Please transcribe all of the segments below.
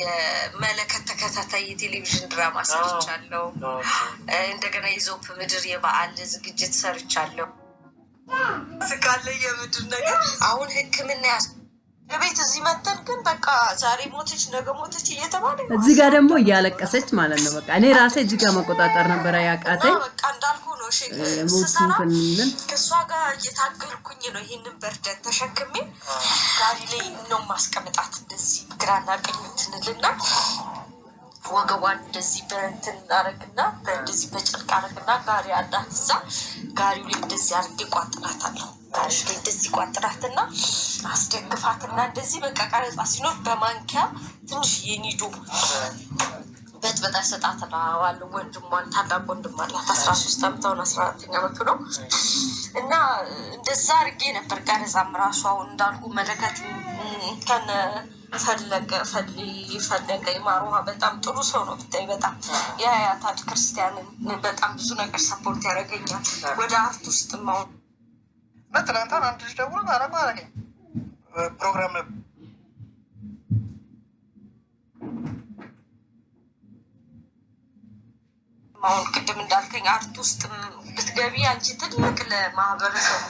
የመለከት ተከታታይ የቴሌቪዥን ድራማ ሰርቻለሁ እንደገና የዞፕ ምድር የበዓል ዝግጅት ሰርቻለሁ ስካለ የምድር ነገር አሁን ህክምና ቤት እዚህ መተን ግን በቃ ዛሬ ሞተች ነገ ሞተች እየተባለ እዚህ ጋር ደግሞ እያለቀሰች ማለት ነው በቃ እኔ ራሴ እዚህ ጋር መቆጣጠር ነበር ያቃተኝ በቃ እንዳልኩ ነው እሺ ከሷ ጋር እየታገልኩኝ ነው ይሄንን በርደን ተሸክሜ ጋሪ ላይ ነው ማስቀመጣት እንደዚህ ግራና ቀኝ እንትንልና ወገቧን እንደዚህ በእንትን አረግና እንደዚህ በጨርቅ አረግና ጋሪ አዳትዛ ጋሪው ላይ እንደዚህ አርጌ ቋጥራታለሁ ጋሪ ላይ እንደዚህ ቋጥራትና አስደግፋትና እንደዚህ በቃ ቀረጻ ሲኖር በማንኪያ ትንሽ የኒዶ በጥበጣ ሰጣትና ዋል ወንድሟን ታላቅ ወንድሟ አላት 13 ዓመት አሁን 14ኛ ዓመቱ ነው እና እንደዛ አርጌ ነበር ቀረጻም ራሱ አሁን እንዳልኩ መለከት ከነ ፈለገ ይማሩሃ በጣም ጥሩ ሰው ነው ብታይ በጣም ያያታል ክርስቲያንን በጣም ብዙ ነገር ሰፖርት ያደርገኛል ወደ አርት ውስጥ ማው ለትናንትና አንድ ልጅ ደውሎ አረጋኝ ፕሮግራም አሁን ቅድም እንዳልከኝ አርት ውስጥ ብትገቢ አንቺ ትልቅ ለማህበረሰቡ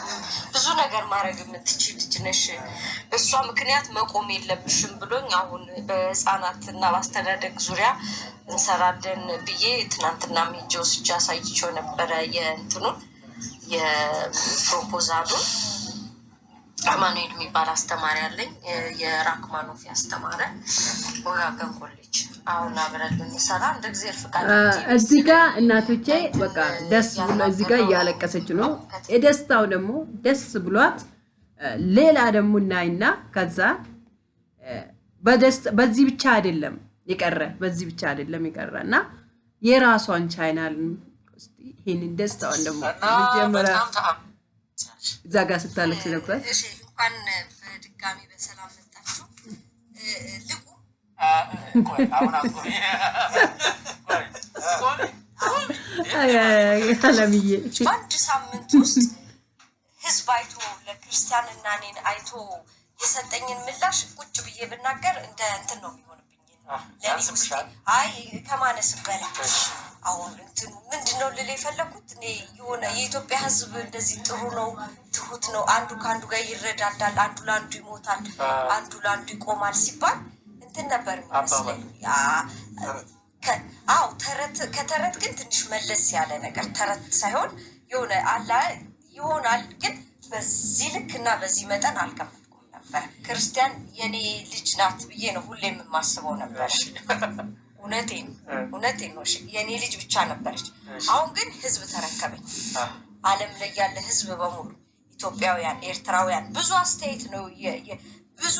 ብዙ ነገር ማድረግ የምትችል ልጅ ነሽ እሷ ምክንያት መቆም የለብሽም ብሎኝ አሁን በህፃናትና በአስተዳደግ ዙሪያ እንሰራለን ብዬ ትናንትና ሄጄ ወስጄ አሳይቼው ነበረ የእንትኑን የፕሮፖዛሉን አማኑኤል የሚባል አስተማሪ አለኝ የራክማኖፍ ያስተማረ ወጋገን ኮሌጅ አሁን አብረን እንሰራ እንደ እግዚአብሔር ፍቃድ እዚህ ጋር እናቶቼ በቃ ደስ ብሎ እዚህ ጋር እያለቀሰች ነው የደስታው ደግሞ ደስ ብሏት ሌላ ደግሞ እናይና ከዛ በዚህ ብቻ አይደለም ይቀረ በዚህ ብቻ አይደለም ይቀረና የራሷን ቻናል ይሄን ደስታውን ደግሞ ጀመረ እዛ ጋር ስታለቅስ ነበር እሺ እንኳን በድጋሚ በሰላም መጣችሁ ልቁ አሁን አለምዬ አንድ ሳምንት ውስጥ ህዝብ አይቶ ለክርስቲያንና እኔን አይቶ የሰጠኝን ምላሽ ቁጭ ብዬ ብናገር እንደ እንትን ነው የሚሆንብኝ ለኔ ውስጥ አይ ከማነስ በላይ አሁን እንትኑ ምንድነው ልል የፈለኩት እኔ የሆነ የኢትዮጵያ ህዝብ እንደዚህ ጥሩ ነው ትሁት ነው አንዱ ካንዱ ጋር ይረዳዳል አንዱ ላንዱ ይሞታል አንዱ ላንዱ ይቆማል ሲባል እንትን ነበር የሚመስለኝ አው ከተረት ግን ትንሽ መለስ ያለ ነገር ተረት ሳይሆን የሆነ አላ ይሆናል ግን በዚህ ልክና በዚህ መጠን አልከመጥኩም ነበር ክርስቲያን የኔ ልጅ ናት ብዬ ነው ሁሌም የማስበው ነበር እውነቴን ነው የኔ ልጅ ብቻ ነበረች አሁን ግን ህዝብ ተረከበኝ ዓለም ላይ ያለ ህዝብ በሙሉ ኢትዮጵያውያን ኤርትራውያን ብዙ አስተያየት ነው ብዙ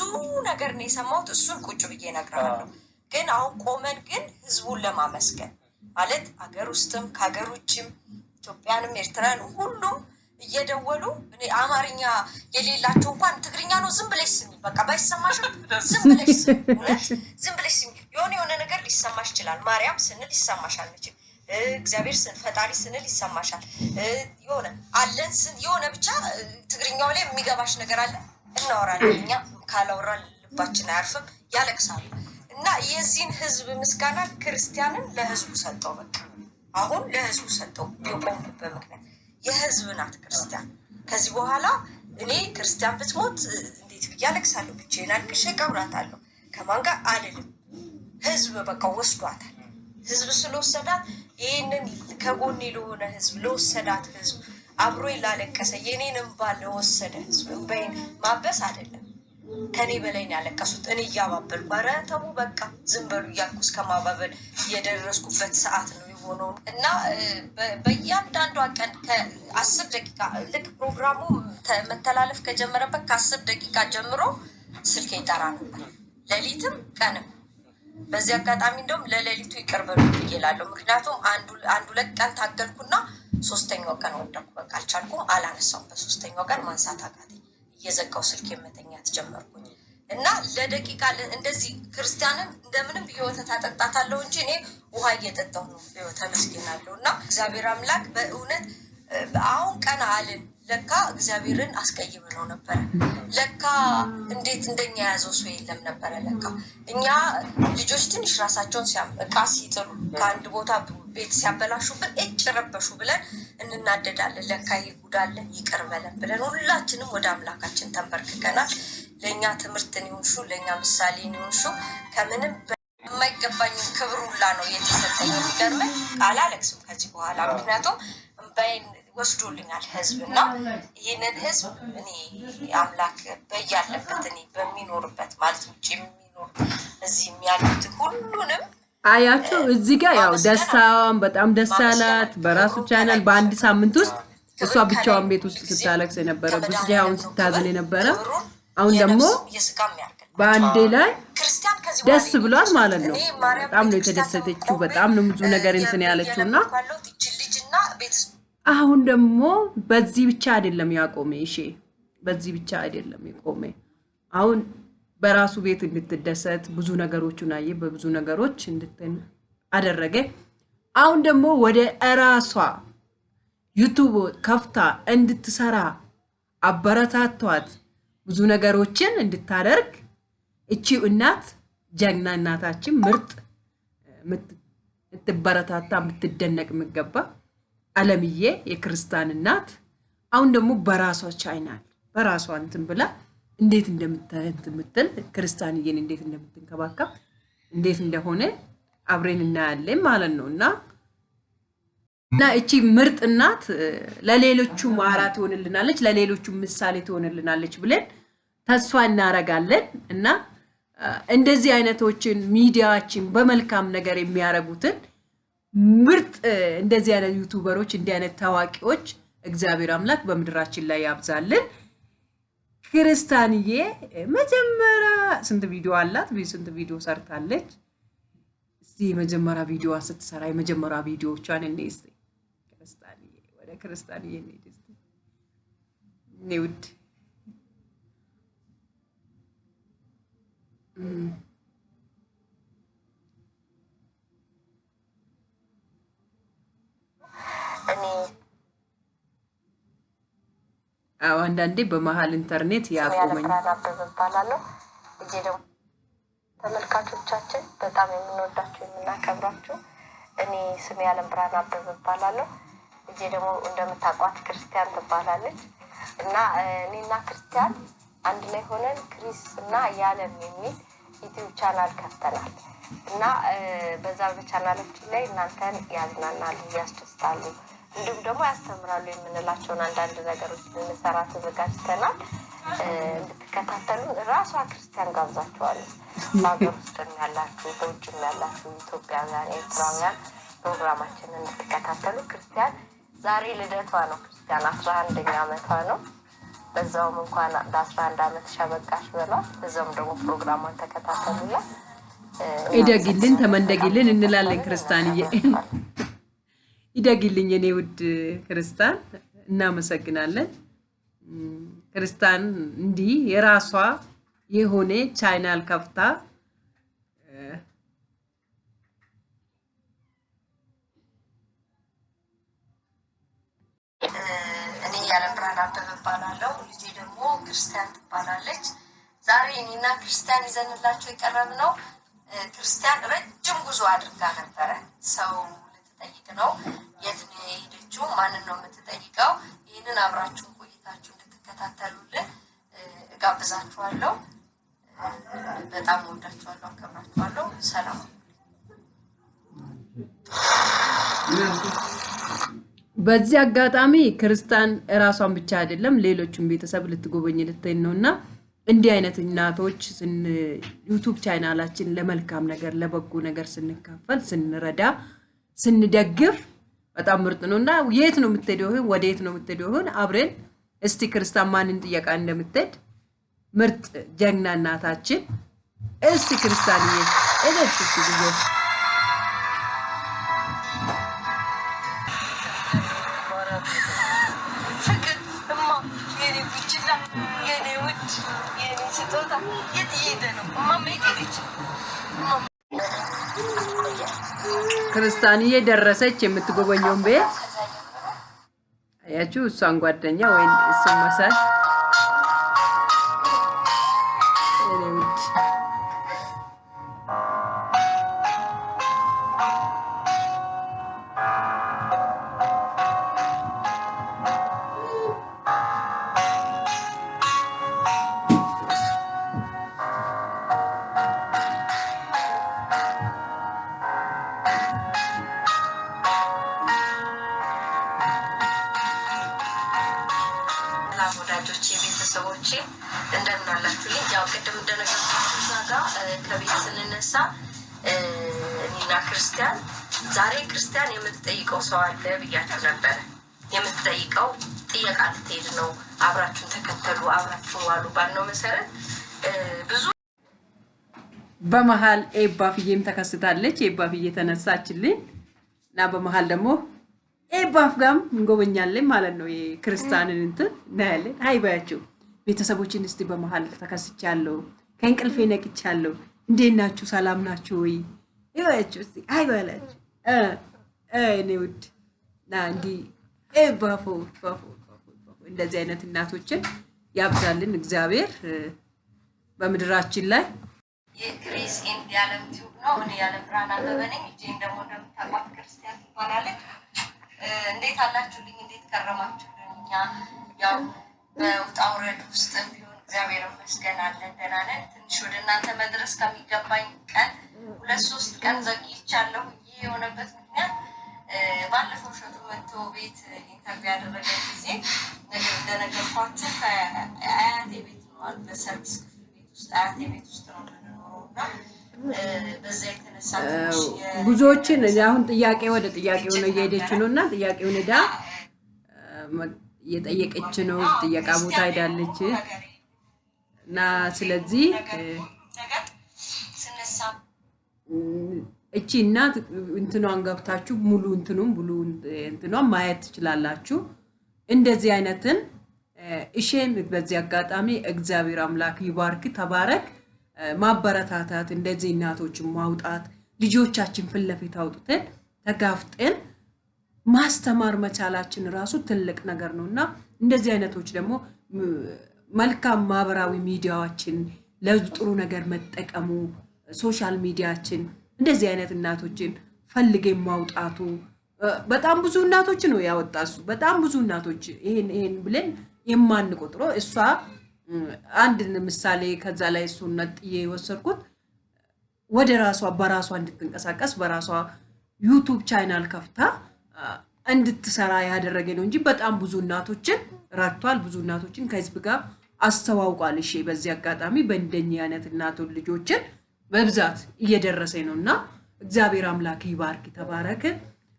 ነገር ነው የሰማሁት እሱን ቁጭ ብዬ ነግራለሁ ግን አሁን ቆመን ግን ህዝቡን ለማመስገን ማለት አገር ውስጥም ከሀገር ውጭም ኢትዮጵያንም ኤርትራን ሁሉም እየደወሉ እኔ አማርኛ የሌላቸው እንኳን ትግርኛ ነው ዝም ብለሽ ስሚ በቃ ባይሰማሽ ዝም ብለሽ ስሚ የሆነ ነገር ሊሰማሽ ይችላል ማርያም ስንል ይሰማሻል እንጂ እግዚአብሔር ፈጣሪ ስንል ይሰማሻል የሆነ አለን የሆነ ብቻ ትግርኛው ላይ የሚገባሽ ነገር አለ እናወራለን እኛ ካላወራን ልባችን አያርፍም ያለቅሳሉ እና የዚህን ህዝብ ምስጋና ክርስቲያንን ለህዝቡ ሰጠው በቃ አሁን ለህዝቡ ሰጠው የቆምኩበት ምክንያት የህዝብ ናት ክርስቲያን ከዚህ በኋላ እኔ ክርስቲያን ብትሞት እንዴት ብያለቅሳለሁ ብቻዬን አልቅሼ ቀብራታለሁ ከማን ጋር አልልም ህዝብ በቃ ወስዷታል ህዝብ ስለወሰዳት ይሄንን ከጎኔ ለሆነ ህዝብ ለወሰዳት ህዝብ አብሮ ይላለቀሰ የኔንም ባለ ወሰደ ህዝብ በእን ማበስ አይደለም ከኔ በላይ ነው ያለቀሱት እኔ ያባበል ባረተው በቃ ዝም በሉ ያልኩስ ከማባበል የደረስኩበት ሰዓት ነው የሆነው እና በእያንዳንዷ ቀን ከ10 ደቂቃ ልክ ፕሮግራሙ መተላለፍ ከጀመረበት ከ10 ደቂቃ ጀምሮ ስልኬ ይጠራ ነበር ሌሊትም ቀንም በዚህ አጋጣሚ እንደውም ለሌሊቱ ይቀርበሉ ይላል ምክንያቱም አንዱ ለቀን ታገልኩና ሶስተኛው ቀን ወደኩ በቃ አልቻልኩም አላነሳው በሶስተኛው ቀን ማንሳት አቃተኝ እየዘጋው ስልክ የመተኛት ጀመርኩኝ እና ለደቂቃ እንደዚህ ክርስቲያንን እንደምንም በህይወት ታጠጣታለሁ እንጂ እኔ ውሃ እየጠጣሁ ነው በህይወት ተመስገናለሁና እግዚአብሔር አምላክ በእውነት አሁን ቀን አለን ለካ እግዚአብሔርን አስቀይመነው ነበር። ለካ እንዴት እንደኛ ያዘው ሰው የለም ነበር። ለካ እኛ ልጆች ትንሽ ራሳቸውን እቃ ሲጥሉ ከአንድ ቦታ ቤት ሲያበላሹብን ረበሹ ብለን እንናደዳለን። ለካ ይጉዳለን ይቅር በለን ብለን ሁላችንም ወደ አምላካችን ተንበርክከናል። ለእኛ ትምህርትን ይሁንሹ፣ ለእኛ ምሳሌን ይሁንሹ። ከምንም የማይገባኝን ክብር ሁላ ነው የተሰጠኝ። የሚገርመኝ ቃል አለቅስም ከዚህ በኋላ ምክንያቱም እምባይን ወስዶልኛል ህዝብ እና ይህንን ህዝብ እኔ አምላክ በያለበት እኔ በሚኖርበት ማለት ውጭ የሚኖር እዚህ ያሉት ሁሉንም አያችሁ እዚህ ጋር ያው ደስታዋን በጣም ደስ ያላት በራሱ ቻናል በአንድ ሳምንት ውስጥ እሷ ብቻዋን ቤት ውስጥ ስታለቅስ የነበረ ብዙውን ስታዝን የነበረ አሁን ደግሞ በአንዴ ላይ ደስ ብሏል ማለት ነው። በጣም ነው የተደሰተችው። በጣም ነው ብዙ ነገር እንትን ያለችውና አሁን ደግሞ በዚህ ብቻ አይደለም ያቆመ። እሺ በዚህ ብቻ አይደለም ያቆመ። አሁን በራሱ ቤት እንድትደሰት ብዙ ነገሮችን አየ፣ በብዙ ነገሮች እንድትን አደረገ። አሁን ደግሞ ወደ ራሷ ዩቲዩብ ከፍታ እንድትሰራ አበረታቷት ብዙ ነገሮችን እንድታደርግ እቺ እናት ጀግና እናታችን ምርጥ ምትበረታታ ምትደነቅ ምገባ አለምዬ የክርስቲያን እናት አሁን ደግሞ በራሷ ቻናል በራሷ እንትን ብላ እንዴት እንደምትል ክርስቲያንዬን እንዴት እንደምትንከባከብ እንዴት እንደሆነ አብረን እናያለን ማለት ነውና እቺ ምርጥ እናት ለሌሎቹ ማራት ትሆንልናለች፣ ለሌሎቹ ምሳሌ ትሆንልናለች ብለን ተስፋ እናረጋለን። እና እንደዚህ አይነቶችን ሚዲያችን በመልካም ነገር የሚያረጉትን ምርጥ እንደዚህ አይነት ዩቲዩበሮች እንዲህ አይነት ታዋቂዎች እግዚአብሔር አምላክ በመድራችን ላይ ያብዛልን። ክርስቲያንዬ መጀመሪያ ስንት ቪዲዮ አላት? ስንት ቪዲዮ ሰርታለች? እስቲ መጀመሪያ ቪዲዮዋ ስትሰራ የመጀመሪያ ቪዲዮቿን እንዴት ክርስቲያንዬ ወደ ክርስቲያንዬ እንዴት እስቲ ኒውድ አንዳንዴ በመሃል ኢንተርኔት ያቆመኝ ባላለሁ እጄ ደግሞ ተመልካቾቻችን በጣም የምንወዳችሁ የምናከብራችሁ እኔ ስሜ ያለም ብርሃን አበበ ባላለሁ እጄ ደግሞ እንደምታቋት ክርስቲያን ትባላለች እና እኔና ክርስቲያን አንድ ላይ ሆነን ክሪስ እና ያለም የሚል ዩቲዩብ ቻናል ከፍተናል እና በዛ በቻናላችን ላይ እናንተን ያዝናናሉ ያስደስታሉ እንዲሁም ደግሞ ያስተምራሉ የምንላቸውን አንዳንድ ነገሮች ልንሰራ ተዘጋጅተናል። እንድትከታተሉ ራሷ ክርስቲያን ጋብዛችኋለሁ። በሀገር ውስጥም ያላችሁ በውጭም ያላችሁ ኢትዮጵያውያን ኤርትራውያን ፕሮግራማችንን እንድትከታተሉ። ክርስቲያን ዛሬ ልደቷ ነው። ክርስቲያን 11ኛ ዓመቷ ነው። በዛውም እንኳን በ11 ዓመት ሻበቃሽ በሏት። በዛውም ደግሞ ፕሮግራሟን ተከታተሉላት። ይደግልን ተመንደግልን እንላለን። ክርስቲያንዬ ይደግልኝ የኔ ውድ ክርስቲያን እናመሰግናለን። ክርስቲያን እንዲህ የራሷ የሆነ ቻናል ከፍታ እኔ ያለም ብርሃን አበበ እባላለሁ። ልጄ ደግሞ ክርስቲያን ትባላለች። ዛሬ እኔና ክርስቲያን ይዘንላችሁ የቀረብነው ክርስቲያን ረጅም ጉዞ አድርጋ ነበረ። ሰው ልትጠይቅ ነው። የት ነው የሄደችው? ማንን ነው የምትጠይቀው? ይህንን አብራችሁን ቆይታችሁ እንድትከታተሉልን እጋብዛችኋለሁ። በጣም ወዳችኋለሁ፣ አከብራችኋለሁ። ሰላም። በዚህ አጋጣሚ ክርስቲያን ራሷን ብቻ አይደለም ሌሎችን ቤተሰብ ልትጎበኝ ልትሄድ ነውና እንዲህ አይነት እናቶች ዩቲዩብ ቻናላችን ለመልካም ነገር ለበጎ ነገር ስንካፈል ስንረዳ ስንደግፍ በጣም ምርጥ ነውና የት ነው የምትሄደው? ወዴት ነው የምትሄደው? አብረን እስቲ ክርስቲያን ማንን ጥያቃ እንደምትሄድ ምርጥ ጀግና እናታችን እስቲ ክርስቲያንዬ እደት እስቲ ልጅ ክርስቲያንዬ ደረሰች የምትጎበኘውን ቤት አያችሁ እሷን ጓደኛ ወይ እሱን መሳል እኔውት ወዳጆቼ ቤተሰቦቼ እንደምን አላችሁልኝ? ያው ቅድም እንደነገርኳችሁ እዛ ጋር ከቤት ስንነሳ እኔና ክርስቲያን ዛሬ ክርስቲያን የምትጠይቀው ሰው አለ ብያችሁ ነበረ። የምትጠይቀው ጥየቃ ልትሄድ ነው። አብራችሁን ተከተሉ፣ አብራችሁን ዋሉ ባልነው መሰረት ብዙ በመሃል ኤባፍዬም ተከስታለች። ኤባፍዬ ተነሳችልኝ እና በመሃል ደግሞ ኤባፍ ጋም እንጎበኛለን ማለት ነው። የክርስቲያንን እንትን እናያለን። ሃይ ባያችሁ ቤተሰቦችን እስቲ በመሃል ተከስቻለሁ፣ ከእንቅልፌ ነቅቻለሁ። እንዴት ናችሁ? ሰላም ናችሁ ወይ? ይባያችሁ እስቲ ሃይ ባላችሁ እኔ ውድ ና እንዲ ኤባፎ እንደዚህ አይነት እናቶችን ያብዛልን እግዚአብሔር በምድራችን ላይ። የክሪስ ኤንድ የዓለም ቲዩብ ነው። እኔ የዓለም ብርሃን አበበ ነኝ። እጄም ደግሞ እንደምታውቋት ክርስቲያን ትባላለች። እንዴት አላችሁልኝ? እንዴት ከረማችሁልኝ? እኛ ያው በውጣ ውረድ ውስጥ ቢሆን እግዚአብሔር ይመስገን አለን፣ ደህና ነን። ትንሽ ወደ እናንተ መድረስ ከሚገባኝ ቀን 2-3 ቀን ዘግይቻለሁ። ይህ የሆነበት ምክንያት ባለፈው ሸቱ መጥቶ ቤት ኢንተርቪው ያደረገ ጊዜ እንደነገርኳችሁ ከአያቴ ቤት ነው፣ በሰርቪስ ክፍል ቤት ውስጥ አያቴ ቤት ውስጥ ነው የምንኖረው እና በዛ የተነሳ ብዙዎችን አሁን ጥያቄ ወደ ጥያቄው ነው እየሄደች ነው እና ጥያቄውን ሄዳ እየጠየቀች ነው። ጥያቄ ቦታ ሄዳለች እና ስለዚህ እቺ እናት እንትኗን ገብታችሁ ሙሉ እንትኗን ማየት ትችላላችሁ። እንደዚህ አይነትን እሺን በዚህ አጋጣሚ እግዚአብሔር አምላክ ይባርክ፣ ተባረክ። ማበረታታት እንደዚህ እናቶችን ማውጣት ልጆቻችን ፊት ለፊት አውጥተን ተጋፍጠን ማስተማር መቻላችን ራሱ ትልቅ ነገር ነውና እንደዚህ አይነቶች ደግሞ መልካም ማህበራዊ ሚዲያዎችን ለጥሩ ነገር መጠቀሙ ሶሻል ሚዲያችን እንደዚህ አይነት እናቶችን ፈልገን ማውጣቱ በጣም ብዙ እናቶች ነው ያወጣሱ። በጣም ብዙ እናቶች ይሄን ብለን የማንቆጥረው እሷ አንድ ምሳሌ ከዛ ላይ እሱን ነጥዬ ወሰድኩት ወደ ራሷ በራሷ እንድትንቀሳቀስ በራሷ ዩቲዩብ ቻናል ከፍታ እንድትሰራ ያደረገ ነው እንጂ በጣም ብዙ እናቶችን ረድቷል። ብዙ እናቶችን ከህዝብ ጋር አስተዋውቋል። እሺ በዚህ አጋጣሚ በእንደኛ አይነት እናቶች ልጆችን በብዛት እየደረሰ ነውና እግዚአብሔር አምላክ ይባርክ፣ ተባረክ።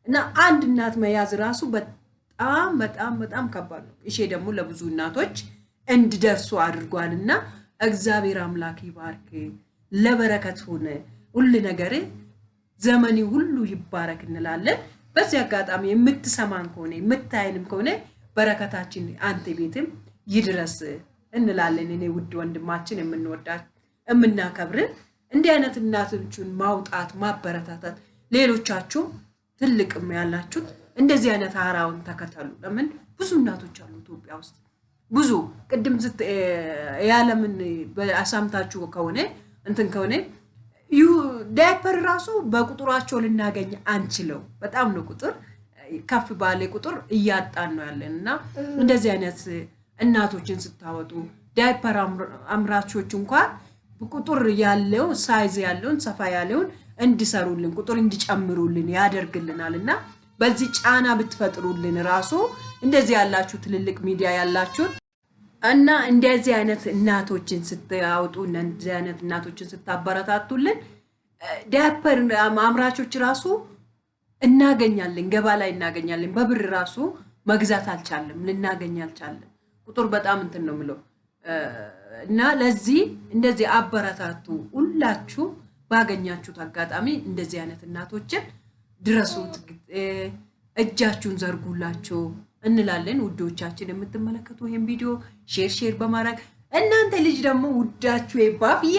እና አንድ እናት መያዝ ራሱ በጣም በጣም በጣም ከባድ ነው። እሺ ደግሞ ለብዙ እናቶች እንድደርሱ አድርጓልና እግዚአብሔር አምላክ ይባርክ፣ ለበረከት ሆነ ሁሉ ነገር ዘመኒ ሁሉ ይባረክ እንላለን። በዚህ አጋጣሚ የምትሰማን ከሆነ የምታይንም ከሆነ በረከታችን አንተ ቤትም ይድረስ እንላለን። እኔ ውድ ወንድማችን የምንወዳት የምናከብር እንዲህ አይነት እናቶችን ማውጣት ማበረታታት፣ ሌሎቻችሁ ትልቅም ያላችሁት እንደዚህ አይነት አራውን ተከተሉ። ለምን ብዙ እናቶች አሉ ኢትዮጵያ ውስጥ ብዙ ቅድም ያለምን በአሳምታችሁ ከሆነ እንትን ከሆነ ዳይፐር ራሱ በቁጥራቸው ልናገኝ አንችለው። በጣም ነው ቁጥር ከፍ ባለ ቁጥር እያጣን ነው ያለንና እንደዚህ አይነት እናቶችን ስታወጡ ዳይፐር አምራቾች እንኳን ቁጥር ያለው ሳይዝ ያለውን ሰፋ ያለውን እንዲሰሩልን ቁጥር እንዲጨምሩልን ያደርግልናልና በዚህ ጫና ብትፈጥሩልን ራሱ እንደዚህ ያላችሁ ትልልቅ ሚዲያ ያላችሁ እና እንደዚህ አይነት እናቶችን ስታወጡ እንደዚህ አይነት እናቶችን ስታበረታቱልን ዳይፐር አምራቾች ራሱ እናገኛለን፣ ገባ ላይ እናገኛለን። በብር ራሱ መግዛት አልቻለም፣ ልናገኝ አልቻለም። ቁጥር በጣም እንትን ነው ምለው እና ለዚህ እንደዚህ አበረታቱ። ሁላችሁ ባገኛችሁት አጋጣሚ እንደዚህ አይነት እናቶችን ድረሱት፣ እጃችሁን ዘርጉላችሁ እንላለን። ውዶቻችን የምትመለከቱ ይሄን ቪዲዮ ሼር በማድረግ እናንተ ልጅ ደግሞ ውዳችሁ ኤባፍዬ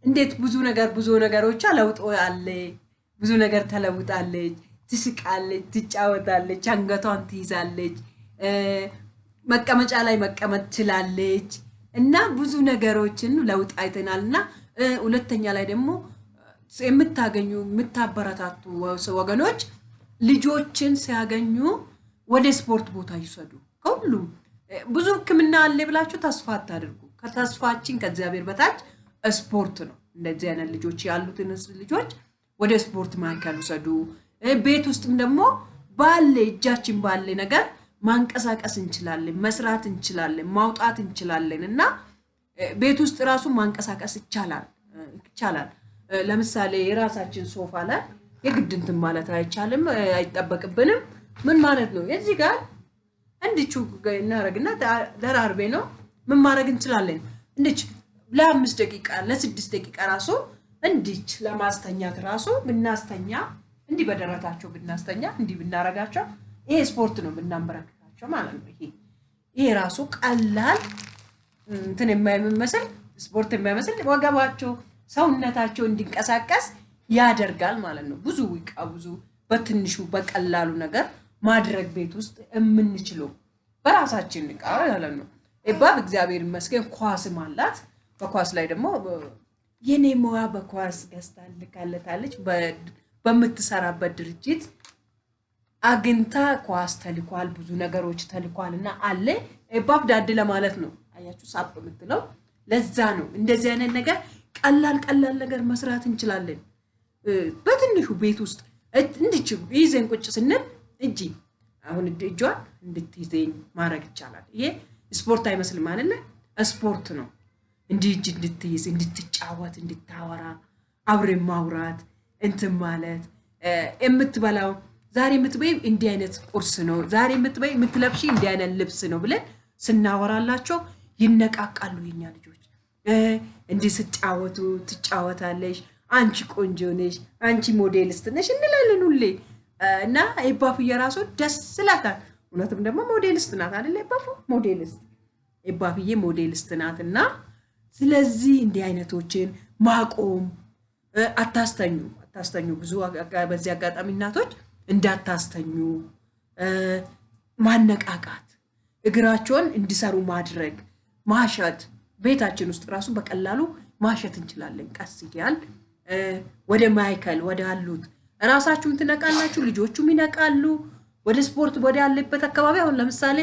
እንዴት ብዙ ነገሮች ለውጥ አለ፣ ብዙ ነገር ተለውጣለች፣ ትስቃለች፣ ትጫወታለች፣ አንገቷን ትይዛለች፣ መቀመጫ ላይ መቀመጥ ትችላለች እና ብዙ ነገሮችን ለውጥ አይተናልና ሁለተኛ ላይ ደግሞ የምታገኙ የምታበረታቱ ወገኖች ልጆችን ሲያገኙ ወደ ስፖርት ቦታ ይሰዱ ከሁሉም ብዙ ህክምና አለ ብላችሁ ተስፋ አታድርጉ ከተስፋችን ከእግዚአብሔር በታች ስፖርት ነው እንደዚህ አይነት ልጆች ያሉትን ልጆች ወደ ስፖርት ማዕከል ይሰዱ ቤት ውስጥም ደግሞ ባለ እጃችን ባለ ነገር ማንቀሳቀስ እንችላለን መስራት እንችላለን ማውጣት እንችላለን እና ቤት ውስጥ ራሱ ማንቀሳቀስ ይቻላል ለምሳሌ የራሳችን ሶፋ ላይ የግድ እንትን ማለት አይቻልም አይጠበቅብንም ምን ማለት ነው እዚህ ጋር እንድቹ እናረግና ደራርቤ ነው ምን ማድረግ እንችላለን እንድች ለ5 ደቂቃ ለ6 ደቂቃ ራሱ እንድች ለማስተኛት ራሱ ብናስተኛ እንዲ በደረታቸው ብናስተኛ እንዲ ብናረጋቸው ይሄ ስፖርት ነው ብናምበረክታቸው ማለት ነው ይሄ ራሱ ቀላል እንትን የማይመስል ስፖርት የማይመስል ወገባቸው ሰውነታቸው እንዲንቀሳቀስ ያደርጋል ማለት ነው ብዙ በትንሹ በቀላሉ ነገር ማድረግ ቤት ውስጥ የምንችለው በራሳችን ንቃው ያለው ነው እባብ እግዚአብሔር ይመስገን ኳስም አላት በኳስ ላይ ደግሞ የኔ ሞያ በኳስ ገዝታልካለታለች በመትሰራበት ድርጅት አግንታ ኳስ ተልኳል ብዙ ነገሮች ተልኳልና አለ እባብ ዳድ ለማለት ነው አያችሁ ሳብ የምትለው ለዛ ነው እንደዚህ አይነት ነገር ቀላል ነገር መስራት እንችላለን በትንሹ ቤት ውስጥ እንድች ይዘን ቁጭ ስንል እጂ አሁን እጇን እንድትይዘኝ ማድረግ ይቻላል ይሄ ስፖርት አይመስልም አይደለ ስፖርት ነው እንዲጅ እንድትይዝ እንድትጫወት እንድታወራ አብሬ ማውራት እንትን ማለት የምትበላው ዛሬ የምትበይ እንዲህ አይነት ቁርስ ነው ዛሬ የምትበይ የምትለብሺ እንዲህ አይነት ልብስ ነው ብለን ስናወራላቸው ይነቃቃሉ የኛ ልጆች እንዲህ ስጫወቱ ትጫወታለሽ አንቺ ቆንጆ ነሽ አንቺ ሞዴሊስት ነሽ እንላለን ሁሌ እና እባፉ የራሱ ደስ ይላታል እውነትም ደግሞ ሞዴሊስት ናት አይደል እባፉ ሞዴሊስት እባፍዬ ሞዴሊስት ናትና ስለዚህ እንዲህ አይነቶችን ማቆም አታስተኙ ብዙ በዚህ አጋጣሚ እናቶች እንዳታስተኙ ማነቃቃት እግራቸውን እንዲሰሩ ማድረግ ማሸት ቤታችን ውስጥ ራሱ በቀላሉ ማሸት እንችላለን ቀስ ይያል ወደ ማይከል ወደ አሉት ራሳችሁም ትነቃላችሁ ልጆቹም ይነቃሉ ወደ ስፖርት ወደ ያለበት አካባቢ አሁን ለምሳሌ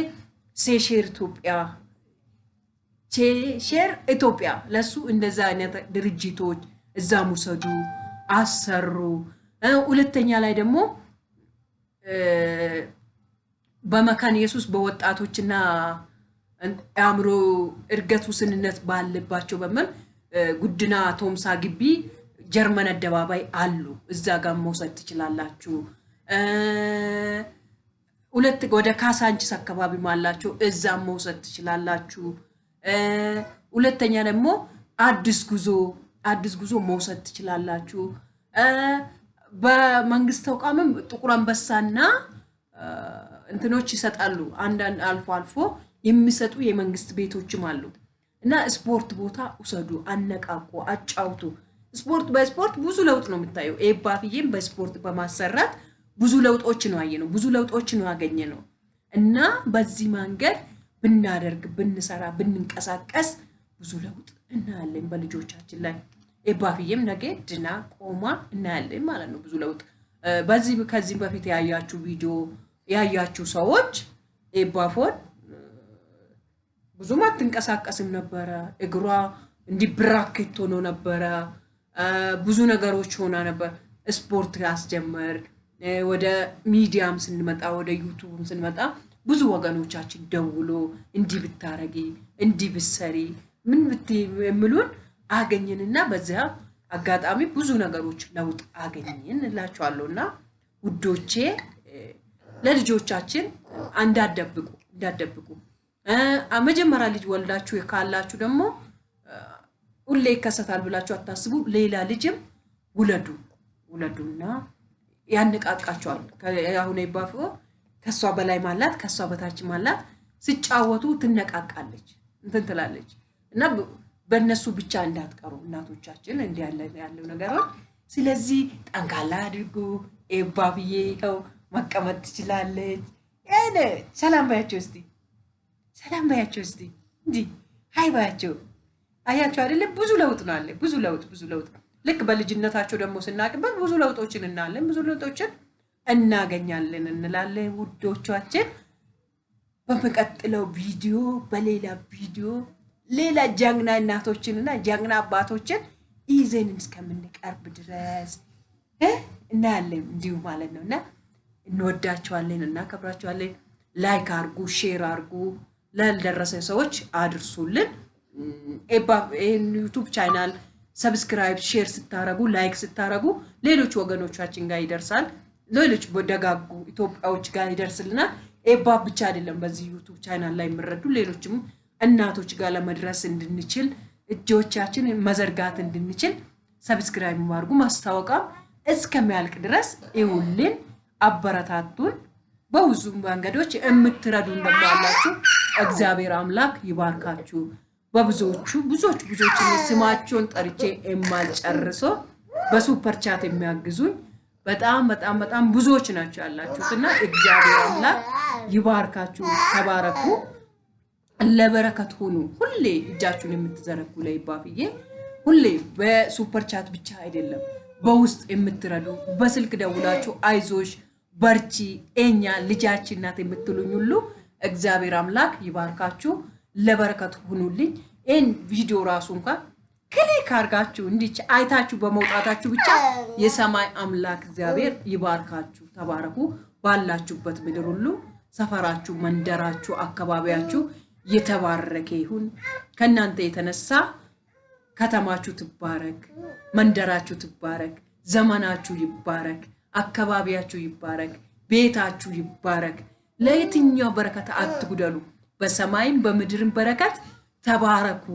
ሼር ኢትዮጵያ ለሱ እንደዛ አይነት ድርጅቶች እዛ ሙሰዱ አሰሩ ሁለተኛ ላይ ደግሞ በመካን ኢየሱስ በወጣቶችና አእምሮ እርገት ውስንነት ባለባቸው በመን ጉድና ቶምሳ ግቢ ጀርመን አደባባይ አሉ እዛ ጋር መውሰድ ትችላላችሁ ሁለት ወደ ካሳንቺስ አካባቢ ማላችሁ እዛ መውሰድ ትችላላችሁ ሁለተኛ ደግሞ አዲስ ጉዞ መውሰድ ትችላላችሁ በመንግስት ተቋምም ጥቁር አንበሳና እንትኖች ይሰጣሉ አንዳንድ አልፎ የሚሰጡ የመንግስት ቤቶችም አሉ እና ስፖርት ቦታ ውሰዱ አነቃቁ አጫውቱ በስፖርት ብዙ ለውጥ ነው የምታየው ኤባፍዬም በስፖርት በማሰራት ብዙ ለውጦች ነው ያየነው ብዙ ለውጦች ነው ያገኘነው እና በዚህ መንገድ ብናደርግ ብንሰራ ብንንቀሳቀስ ብዙ ለውጥ እናያለን በልጆቻችን ላይ ኤባፍዬም ነገ ድና ቆማ እናያለን ማለት ነው ብዙ ለውጥ ከዚህ በፊት ያያችሁ ቪዲዮ ያያችሁ ሰዎች ኤባፎን ብዙ ማትንቀሳቀስም ነበር እግሯ እንዲብራክት ሆኖ ነበር ብዙ ነገሮች ሆና ነበር ስፖርት ያስጀመር ወደ ሚዲያም ስንመጣ ወደ ዩቲዩብም ስንመጣ ብዙ ወገኖቻችን ደውሎ እንዲህ ብታረጊ እንዲህ ብትሰሪ ምን ብትምሉን አገኘንና በዚያ አጋጣሚ ብዙ ነገሮች ለውጥ አገኘን እላችኋለሁና ውዶቼ ለልጆቻችን እንዳደብቁ መጀመሪያ ልጅ ወልዳችሁ ካላችሁ ደግሞ ሁሌ ይከሰታል ብላችሁ አታስቡ ሌላ ልጅም ውለዱና ያንቃቃቸዋል አሁን ይባፉ ከሷ በላይ ማለት ከሷ በታች ማለት ሲጫወቱ ትነቃቃለች እንትን ትላለች እና በእነሱ ብቻ እንዳትቀሩ እናቶቻችን እንዲህ ያለው ነገሮች ስለዚህ ጠንካላ አድርጉ ኤባብዬ መቀመጥ ትችላለች እኔ ሰላም ባያቸው እስቲ ሰላም ባያቸው እስቲ እንጂ ሃይ ባያቸው አያቸው አይደለ ብዙ ለውጥ ነው አለ ብዙ ለውጥ ልክ በልጅነታቸው ደግሞ ስናቅበት ብዙ ለውጦችን እናለን ብዙ ለውጦችን እናገኛለን እንላለን ውዶቻችን በመቀጥለው ቪዲዮ በሌላ ቪዲዮ ሌላ ጀግና እናቶችንና ጀግና አባቶችን ይዘን እስከምንቀርብ ድረስ እናያለን እንዲሁ ማለት ነውና እንወዳቸዋለን እናከብራቸዋለን ላይክ አርጉ ሼር አርጉ ለደረሰ ሰዎች አድርሱልን ዩቲዩብ ቻናል ሰብስክራይብ ሼር ስታረጉ ላይክ ስታረጉ ሌሎች ወገኖቻችን ጋር ይደርሳል ሌሎች በደጋጉ ኢትዮጵያዎች ጋር ይደርስልናል ኤባብ ብቻ አይደለም በዚህ ዩቲዩብ ቻናል ላይ ምረዱ ሌሎችም እናቶች ጋር ለመድረስ እንድንችል እጆቻችን መዘርጋት እንድንችል ሰብስክራይብ ማድረጉ ማስታወቂያ እስከሚያልቅ ድረስ ይሁልን አበረታቱን በብዙ መንገዶች የምትረዱ እንደማላችሁ እግዚአብሔር አምላክ ይባርካችሁ ብዙዎች ስማቸውን ጠርቼ የማልጨርሶ በሱፐር ቻት የሚያግዙኝ በጣም ብዙዎች ናቸው ያላችሁትና እግዚአብሔር አምላክ ይባርካችሁ ተባረኩ ለበረከት ሆኑ ሁሌ እጃችሁን የምትዘረጉ ለይባብዬ ሁሌ በሱፐር ቻት ብቻ አይደለም በውስጥ የምትረዱ በስልክ ደውላችሁ አይዞሽ በርቺ እኛ ልጃችን ናት የምትሉኝ ሁሉ እግዚአብሔር አምላክ ይባርካችሁ ለበረከት ሆኑልኝ ይሄን ቪዲዮ ራሱ እንኳን ክሊክ አርጋችሁ እንዲች አይታችሁ በመውጣታችሁ ብቻ የሰማይ አምላክ እግዚአብሔር ይባርካችሁ ተባረኩ ባላችሁበት ምድር ሁሉ ሰፈራችሁ መንደራችሁ አካባቢያችሁ የተባረከ ይሁን ከናንተ የተነሳ ከተማችሁ ትባረክ መንደራችሁ ትባረክ ዘመናችሁ ይባረክ አካባቢያችሁ ይባረክ ቤታችሁ ይባረክ ለየትኛው በረከት አትጉደሉ በሰማይም በምድርም በረከት ተባረኩ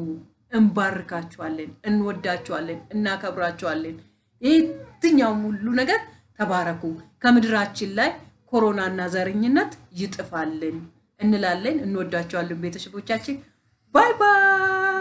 እንባርካችኋለን እንወዳችኋለን እናከብራችኋለን የትኛው ሁሉ ነገር ተባረኩ ከምድራችን ላይ ኮሮናና ዘረኝነት ይጥፋልን እንላለን እንወዳችኋለን ቤተሰቦቻችን ባይ ባይ